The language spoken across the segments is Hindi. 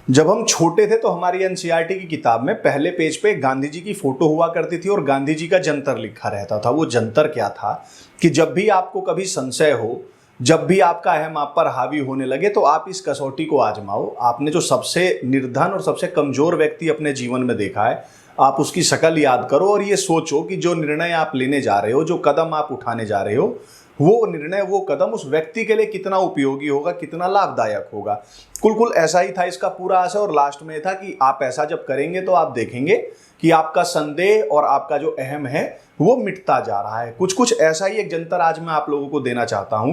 जब हम छोटे थे तो हमारी एनसीईआरटी की किताब में पहले पेज पे गांधी जी की फोटो हुआ करती थी और गांधी जी का जंतर लिखा रहता था। वो जंतर क्या था कि जब भी आपको कभी संशय हो, जब भी आपका अहम आप पर हावी होने लगे तो आप इस कसौटी को आजमाओ। आपने जो सबसे निर्धन और सबसे कमजोर व्यक्ति अपने जीवन में देखा है, आप उसकी शक्ल याद करो और ये सोचो कि जो निर्णय आप लेने जा रहे हो, जो कदम आप उठाने जा रहे हो, वो निर्णय, वो कदम उस व्यक्ति के लिए कितना उपयोगी होगा, कितना लाभदायक होगा। कुल ऐसा ही था इसका पूरा आशय। और लास्ट में था कि आप ऐसा जब करेंगे तो आप देखेंगे कि आपका संदेह और आपका जो अहम है वो मिटता जा रहा है। कुछ ऐसा ही एक जंतर आज मैं आप लोगों को देना चाहता हूं,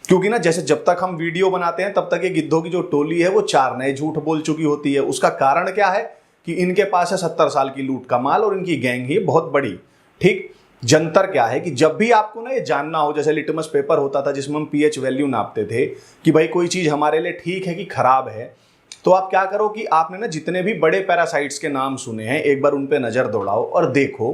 क्योंकि ना जैसे जब तक हम वीडियो बनाते हैं तब तक ये गिद्धों की जो टोली है वो 4 नए झूठ बोल चुकी होती है। उसका कारण क्या है कि इनके पास है 70 साल की लूट का माल और इनकी गैंग ही बहुत बड़ी। ठीक, जंतर क्या है कि जब भी आपको ना ये जानना हो, जैसे लिटमस पेपर होता था जिसमें हम पीएच वैल्यू नापते थे कि भाई कोई चीज हमारे लिए ठीक है कि खराब है, तो आप क्या करो कि आपने ना जितने भी बड़े पैरासाइट्स के नाम सुने हैं एक बार उन पे नजर दौड़ाओ और देखो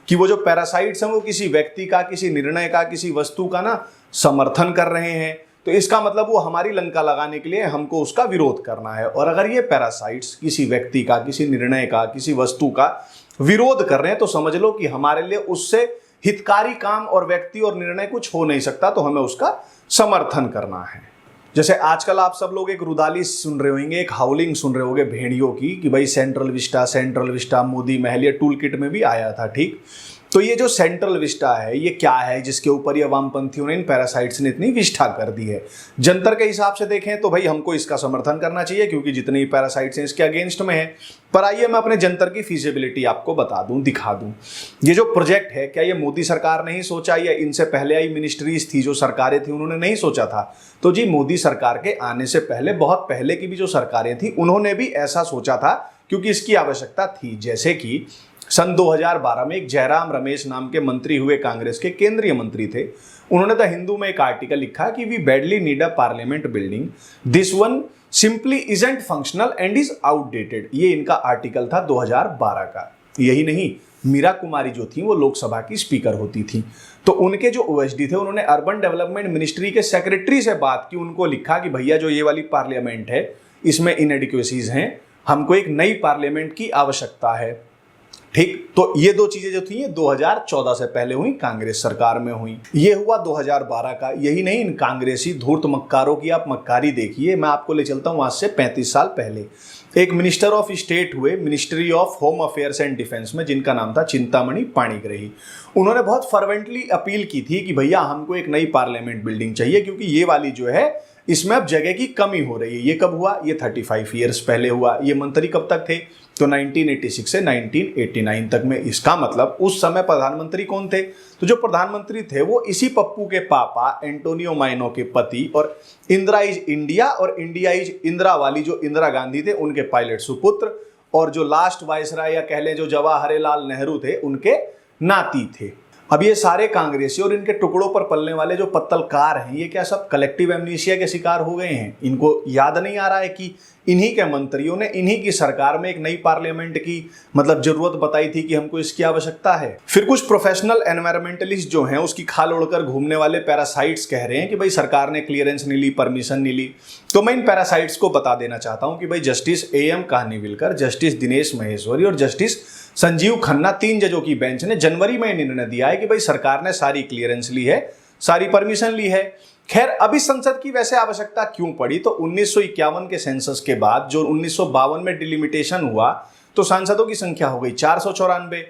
कि वो जो पैरासाइट्स हैं वो किसी व्यक्ति का, किसी निर्णय का, किसी वस्तु का ना समर्थन कर रहे हैं। तो इसका मतलब वो हमारी लंका लगाने के लिए हमको उसका विरोध करना है। और अगर ये पैरासाइट्स किसी व्यक्ति का, किसी निर्णय का, किसी वस्तु का विरोध कर रहे हैं तो समझ लो कि हमारे लिए उससे हितकारी काम और व्यक्ति और निर्णय कुछ हो नहीं सकता, तो हमें उसका समर्थन करना है। जैसे आजकल आप सब लोग एक रुदाली सुन रहे होंगे, एक हाउलिंग सुन रहे होंगे भेड़ियों की कि भाई सेंट्रल विस्टा मोदी महल, ये टूल किट में भी आया था। ठीक, तो ये जो सेंट्रल विस्टा है ये क्या है जिसके ऊपर ये वामपंथियों ने, इन पैरासाइट्स ने इतनी विष्ठा कर दी है। जंतर के हिसाब से देखें तो भाई हमको इसका समर्थन करना चाहिए क्योंकि जितनी पैरासाइट्स हैं इसके अगेंस्ट में है। पर आइए मैं अपने जंतर की फीजिबिलिटी आपको बता दूं, दिखा दूं। ये जो प्रोजेक्ट है क्या ये मोदी सरकार ने ही सोचा या इनसे पहले आई मिनिस्ट्रीज थी, जो सरकारें थी, उन्होंने नहीं सोचा था? तो जी मोदी सरकार के आने से पहले, बहुत पहले की भी जो सरकारें थी उन्होंने भी ऐसा सोचा था क्योंकि इसकी आवश्यकता थी। जैसे कि सन 2012 में एक जयराम रमेश नाम के मंत्री हुए, कांग्रेस के केंद्रीय मंत्री थे। उन्होंने द हिंदू में एक आर्टिकल लिखा कि we badly need a parliament building, this one simply isn't functional and is outdated. ये इनका आर्टिकल था 2012 का। यही नहीं, मीरा कुमारी जो थी वो लोकसभा की स्पीकर होती थी, तो उनके जो ओएसडी थे उन्होंने अर्बन डेवलपमेंट मिनिस्ट्री के सेक्रेटरी से बात की, उनको लिखा कि भैया जो ये वाली पार्लियामेंट है इसमें इनएडिक्वेसीज हैं, हमको एक नई पार्लियामेंट की आवश्यकता है। ठीक, तो ये दो चीजें जो थी ये 2014 से पहले हुई, कांग्रेस सरकार में हुई। ये हुआ 2012 का। यही नहीं, इन कांग्रेसी धूर्त मक्कारों की आप मक्कारी देखिए। मैं आपको ले चलता हूं आज से 35 साल पहले। एक मिनिस्टर ऑफ स्टेट हुए ministry of home affairs and defence में, जिनका नाम था चिंतामणि पाणिग्राही। उन्होंने बहुत फर्वेंटली अपील की थी कि भैया हमको एक नई पार्लियामेंट बिल्डिंग चाहिए क्योंकि ये वाली जो है इसमें अब जगह की कमी हो रही है। ये कब हुआ? ये 35 ईयर्स पहले हुआ। ये मंत्री कब तक थे? तो 1986 से 1989 तक में। इसका मतलब उस समय प्रधानमंत्री कौन थे? तो जो प्रधानमंत्री थे वो इसी पप्पू के पापा एंटोनियो माइनो के पति और इंदिरा इज इंडिया और इंडिया इज इंदिरा वाली जो इंदिरा गांधी थे उनके पायलट सुपुत्र, और जो लास्ट वायसराय या कह लें जो जवाहरलाल नेहरू थे उनके नाती थे। अब ये सारे कांग्रेसी और इनके टुकड़ों पर पलने वाले जो पत्तलकार हैं, ये क्या सब कलेक्टिव एमनीशिया के शिकार हो गए हैं? इनको याद नहीं आ रहा है कि इन्हीं के मंत्रियों ने इन्हीं की सरकार में एक नई पार्लियामेंट की मतलब जरूरत बताई थी कि हमको इसकी आवश्यकता है। फिर कुछ प्रोफेशनल एनवायरमेंटलिस्ट जो हैं उसकी खाल उड़कर घूमने वाले पैरासाइट्स कह रहे हैं कि भाई सरकार ने क्लियरेंस नहीं ली, परमिशन नहीं ली। तो मैं इन पैरासाइट्स को बता देना चाहता हूं कि भाई justice AM Khanwilkar, justice Dinesh Maheshwari और जस्टिस संजीव खन्ना, 3 जजों की बेंच ने जनवरी में निर्णय दिया है कि भाई सरकार ने सारी क्लियरेंस ली है, सारी परमिशन ली है। खैर अभी संसद की वैसे आवश्यकता क्यों पड़ी? तो 1951 के सेंसस के बाद जो 1952 में डिलिमिटेशन हुआ तो सांसदों की संख्या हो गई 494।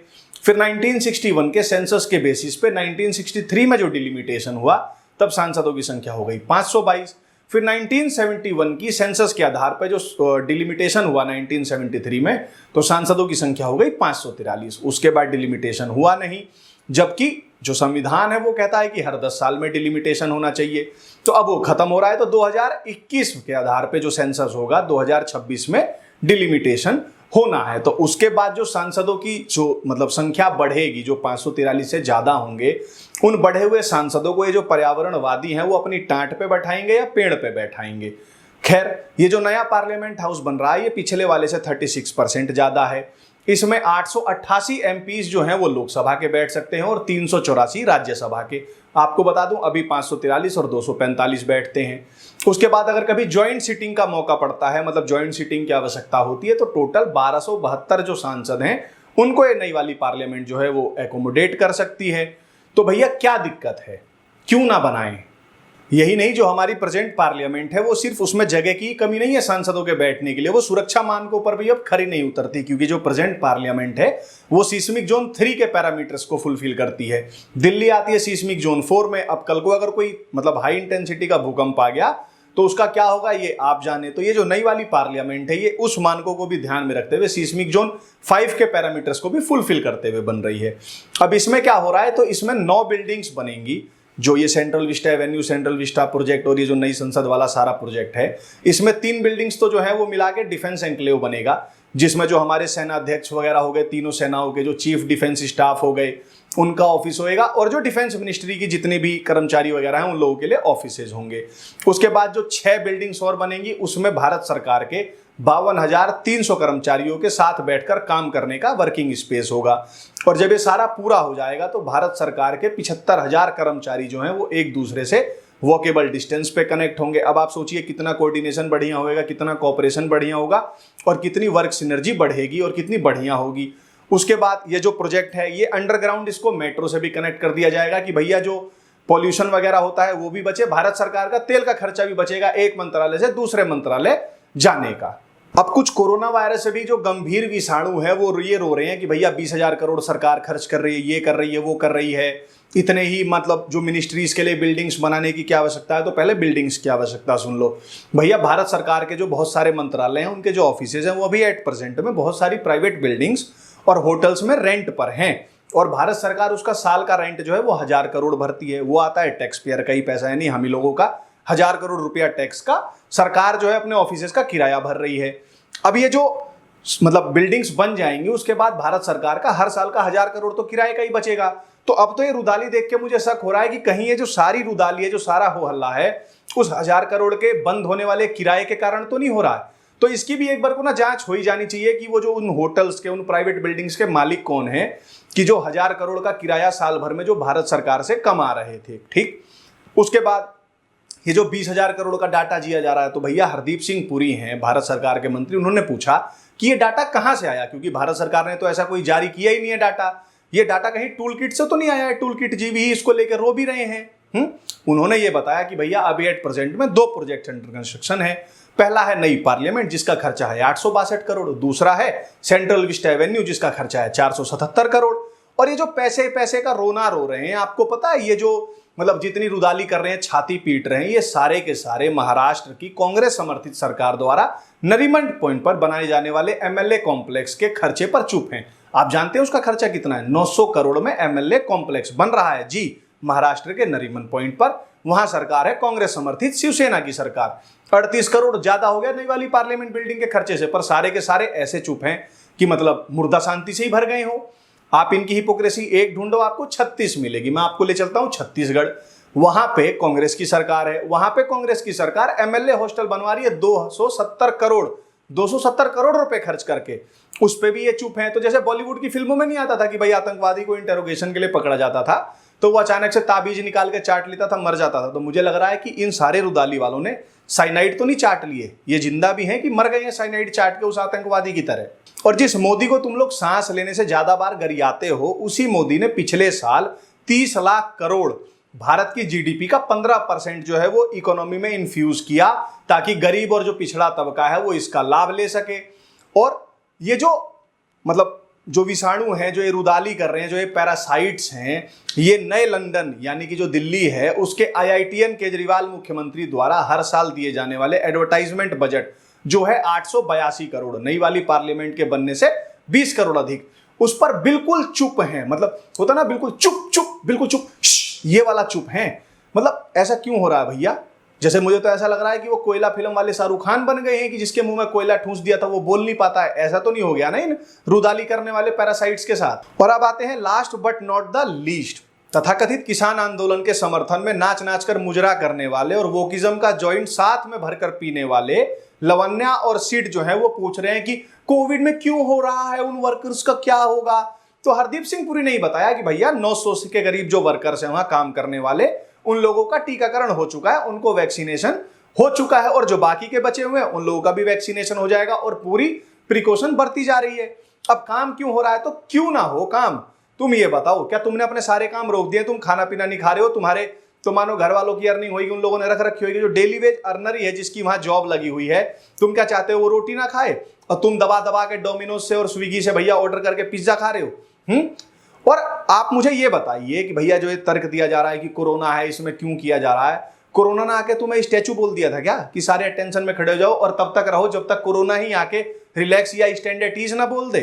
फिर 1961 के सेंसस के बेसिस पे 1963 में जो डिलिमिटेशन हुआ तब सांसदों की संख्या हो गई 522। फिर 1971 की सेंसस के आधार पर जो डिलिमिटेशन हुआ 1973 में तो सांसदों की संख्या हो गई 543। उसके बाद डिलिमिटेशन हुआ नहीं, जबकि जो संविधान है वो कहता है कि हर 10 साल में डिलिमिटेशन होना चाहिए। तो अब वो खत्म हो रहा है, तो 2021 के आधार पे जो सेंसस होगा 2026 में डिलिमिटेशन होना है। तो उसके बाद जो सांसदों की जो मतलब संख्या बढ़ेगी, जो 543 से ज्यादा होंगे, उन बढ़े हुए सांसदों को ये जो पर्यावरणवादी हैं वो अपनी टांट पे बैठाएंगे या पेड़ पे बैठाएंगे। खैर ये जो नया पार्लियामेंट हाउस बन रहा है ये पिछले वाले से 36% ज्यादा है। इसमें 888 एमपीज जो हैं वो लोकसभा के बैठ सकते हैं और 384 राज्यसभा के। आपको बता दूं अभी 543 और 245 बैठते हैं। उसके बाद अगर कभी ज्वाइंट सीटिंग का मौका पड़ता है, मतलब ज्वाइंट सीटिंग की आवश्यकता होती है, तो टोटल 1272 जो सांसद हैं उनको ये नई वाली पार्लियामेंट जो है वो एकोमोडेट कर सकती है। तो भैया क्या दिक्कत है, क्यों ना बनाएं? यही नहीं, जो हमारी प्रेजेंट पार्लियामेंट है वो सिर्फ उसमें जगह की कमी नहीं है सांसदों के बैठने के लिए, वो सुरक्षा मानकों पर भी अब खरी नहीं उतरती, क्योंकि जो प्रेजेंट पार्लियामेंट है वो सिस्मिक जोन 3 के पैरामीटर्स को फुलफिल करती है। दिल्ली आती है सिस्मिक जोन 4 में। अब कल को अगर कोई मतलब हाई इंटेंसिटी का भूकंप आ गया तो उसका क्या होगा ये आप जाने। तो ये जो नई वाली पार्लियामेंट है ये उस मानकों को भी ध्यान में रखते हुए सिस्मिक जोन 5 के पैरामीटर्स को भी फुलफिल करते हुए बन रही है। अब इसमें क्या हो रहा है, तो इसमें 9 बिल्डिंग्स बनेंगी। जो ये central Vista Avenue, central Vista project और ये जो नई संसद वाला सारा प्रोजेक्ट है, इसमें 3 बिल्डिंग्स तो जो है वो मिला के डिफेंस एनक्लेव बनेगा, जिसमें जो हमारे सेना अध्यक्ष वगैरह हो गए, तीनों सेनाओं के जो चीफ डिफेंस स्टाफ हो गए उनका ऑफिस होएगा, और जो डिफेंस मिनिस्ट्री की जितने भी कर्मचारी वगैरह हैं उन लोगों के लिए ऑफिसेज होंगे। उसके बाद जो 6 बिल्डिंग्स और बनेंगी उसमें भारत सरकार के 52,300 कर्मचारियों के साथ बैठकर काम करने का वर्किंग स्पेस होगा। और जब ये सारा पूरा हो जाएगा तो भारत सरकार के 75,000 कर्मचारी जो हैं वो एक दूसरे से वॉकेबल डिस्टेंस पे कनेक्ट होंगे। अब आप सोचिए कितना कोऑर्डिनेशन बढ़िया होगा, कितना कोऑपरेशन बढ़िया होगा, और कितनी वर्क सिनर्जी बढ़ेगी और कितनी बढ़िया होगी। उसके बाद ये जो प्रोजेक्ट है ये अंडरग्राउंड, इसको मेट्रो से भी कनेक्ट कर दिया जाएगा कि भैया जो पॉल्यूशन वगैरह होता है वो भी बचे, भारत सरकार का तेल का खर्चा भी बचेगा एक मंत्रालय से दूसरे मंत्रालय जाने का। अब कुछ कोरोना वायरस से भी जो गंभीर विषाणु है वो ये रो रहे हैं कि भैया 20,000 करोड़ सरकार खर्च कर रही है, ये कर रही है, वो कर रही है, इतने ही मतलब जो मिनिस्ट्रीज के लिए बिल्डिंग्स बनाने की क्या आवश्यकता है। तो पहले बिल्डिंग्स की आवश्यकता सुन लो भैया। भारत सरकार के जो बहुत सारे मंत्रालय हैं उनके जो ऑफिसेज हैं वो अभी एट प्रेजेंट में बहुत सारी प्राइवेट बिल्डिंग्स और होटल्स में रेंट पर हैं, और भारत सरकार उसका साल का रेंट जो है वो 1,000 करोड़ भरती है। वो आता है टैक्स पेयर का ही पैसा, यानी हम ही लोगों का 1,000 करोड़ रुपया टैक्स का सरकार जो है अपने ऑफिसेज का किराया भर रही है। अब ये जो मतलब बिल्डिंग्स बन जाएंगी उसके बाद भारत सरकार का हर साल का 1,000 करोड़ तो किराए का ही बचेगा। तो अब तो ये रुदाली देख के मुझे शक हो रहा है कि कहीं ये जो सारी रुदाली है, जो सारा हो हल्ला है, उस 1,000 करोड़ के बंद होने वाले किराए के कारण तो नहीं हो रहा है। तो इसकी भी एक बार को ना जांच हो ही जानी चाहिए कि वो जो उन होटल्स के, उन प्राइवेट बिल्डिंग्स के मालिक कौन है कि जो 1,000 करोड़ का किराया साल भर में जो भारत सरकार से कमा रहे थे। ठीक, उसके बाद ये जो 20,000 करोड़ का डाटा दिया जा रहा है, तो भैया हरदीप सिंह पुरी हैं भारत सरकार के मंत्री, उन्होंने पूछा कि ये डाटा कहां से आया, क्योंकि भारत सरकार ने तो ऐसा कोई जारी किया ही नहीं है डाटा। ये डाटा कहीं टूल किट से तो नहीं आया है, टूल किट जी भी इसको लेकर रो भी रहे हैं। उन्होंने ये बताया कि भैया अभी एट प्रेजेंट में 2 प्रोजेक्ट अंडर कंस्ट्रक्शन है। पहला है नई पार्लियामेंट जिसका खर्चा है 862 करोड़, दूसरा है सेंट्रल विस्टा एवेन्यू जिसका खर्चा है 477 करोड़। और ये जो पैसे का रोना रो रहे हैं, आपको पता है ये जो मतलब जितनी रुदाली कर रहे हैं, छाती पीट रहे हैं, ये सारे के सारे महाराष्ट्र की कांग्रेस समर्थित सरकार द्वारा नरीमन पॉइंट पर बनाए जाने वाले एमएलए कॉम्प्लेक्स के खर्चे पर चुप हैं। आप जानते हैं उसका खर्चा कितना है? 900 करोड़ में एमएलए कॉम्प्लेक्स बन रहा है जी, महाराष्ट्र के नरीमन पॉइंट पर। वहां सरकार है कांग्रेस समर्थित शिवसेना की सरकार। 38 करोड़ ज्यादा हो गया नई वाली पार्लियामेंट बिल्डिंग के खर्चे से, पर सारे के सारे ऐसे चुप हैं कि मतलब मुर्दा शांति से ही भर गए हो। आप इनकी हिपोक्रेसी एक ढूंढो, आपको 36 मिलेगी। मैं आपको ले चलता हूं छत्तीसगढ़, वहां पे कांग्रेस की सरकार है, वहां पे कांग्रेस की सरकार एमएलए हॉस्टल बनवा रही है 270 करोड़ रुपए खर्च करके, उस पे भी ये चुप हैं। तो जैसे बॉलीवुड की फिल्मों में नहीं आता था कि भाई आतंकवादी को इंटेरोगेशन के लिए पकड़ा जाता था तो वो अचानक से ताबीज निकाल के चाट लेता था, मर जाता था। तो मुझे लग रहा है कि इन सारे रुदाली वालों ने साइनाइड तो नहीं चाट लिए, ये जिंदा भी हैं कि मर गए हैं साइनाइड चाट के उस आतंकवादी की तरह। और जिस मोदी को तुम लोग सांस लेने से ज्यादा बार गरियाते हो, उसी मोदी ने पिछले साल 30 लाख करोड़ भारत की जीडीपी का 15% जो है वो इकोनॉमी में इन्फ्यूज किया, ताकि गरीब और जो पिछड़ा तबका है वो इसका लाभ ले सके। और ये जो मतलब जो विषाणु हैं, जो ये रुदाली कर रहे हैं, जो ये पैरासाइट्स हैं, ये नए लंदन यानी कि जो दिल्ली है उसके आईआईटीएन केजरीवाल मुख्यमंत्री द्वारा हर साल दिए जाने वाले एडवर्टाइजमेंट बजट जो है 882 करोड़, नई वाली पार्लियामेंट के बनने से 20 करोड़ अधिक, उस पर बिल्कुल चुप हैं। मतलब होता ना बिल्कुल चुप, बिल्कुल चुप, ये वाला चुप हैं। मतलब ऐसा क्यों हो रहा है भैया? जैसे मुझे तो ऐसा लग रहा है कि वो कोयला फिल्म वाले शाहरुख खान बन गए हैं कि जिसके मुंह में कोयला ठूंस दिया था वो बोल नहीं पाता है। ऐसा तो नहीं हो गया ना इन रुदाली करने वाले पैरासाइट्स के साथ। और अब आते हैं last but not the least, तथाकथित किसान आंदोलन के समर्थन में नाच नाच कर मुजरा करने वाले और वोकिज्म का जॉइंट साथ में भरकर पीने वाले लवन्या और सिड जो है वो पूछ रहे हैं कि कोविड में क्यों हो रहा है, उन वर्कर्स का क्या होगा। तो हरदीप सिंह पुरी ने ही बताया कि भैया 900 के करीब जो वर्कर्स हैं वहां काम करने वाले, उन लोगों का टीकाकरण हो चुका है, उनको वैक्सीनेशन हो चुका है, और जो बाकी के बचे हुए हैं उन लोगों का भी वैक्सीनेशन हो जाएगा और पूरी प्रिकॉशन बरती जा रही है। अब काम क्यों हो रहा है, तो क्यों ना हो काम, तुम ये बताओ, क्या तुमने अपने सारे काम रोक दिए, तुम खाना पीना नहीं खा रहे हो, तुम्हारे तो मानो घर वालों की अर्निंग होगी, उन लोगों ने रख रखी होगी, जो डेली वेज अर्नर ही है जिसकी वहां जॉब लगी हुई है, तुम क्या चाहते हो वो रोटी ना खाए, और तुम दबा दबा के डोमिनोज से और स्विगी से भैया ऑर्डर करके पिज्जा खा रहे हो। और आप मुझे ये बताइए कि भैया जो ये तर्क दिया जा रहा है कि कोरोना है इसमें क्यों किया जा रहा है, कोरोना ना आके तुम्हें स्टैचू बोल दिया था क्या कि सारे अटेंशन में खड़े हो जाओ और तब तक रहो जब तक कोरोना ही आके रिलैक्स या स्टैंड एट ईज ना बोल दे।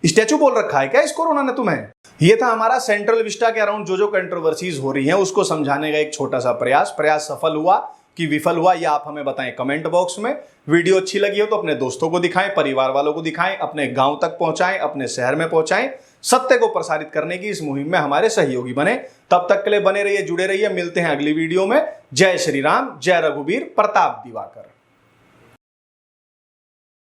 स्टैचू बोल रखा है क्या इस कोरोना ने तुम्हें। ये था हमारा सेंट्रल विस्टा के अराउंड जो कंट्रोवर्सीज हो रही हैं उसको समझाने का एक छोटा सा प्रयास सफल हुआ कि विफल हुआ, या आप हमें बताएं कमेंट बॉक्स में। वीडियो अच्छी लगी हो तो अपने दोस्तों को दिखाएं, परिवार वालों को दिखाएं, अपने गांव तक पहुंचाएं, अपने शहर में पहुंचाएं। सत्य को प्रसारित करने की इस मुहिम में हमारे सहयोगी बने। तब तक के लिए बने रहिए, जुड़े रहिए, मिलते हैं अगली वीडियो में। जय श्री राम, जय रघुवीर प्रताप दिवाकर।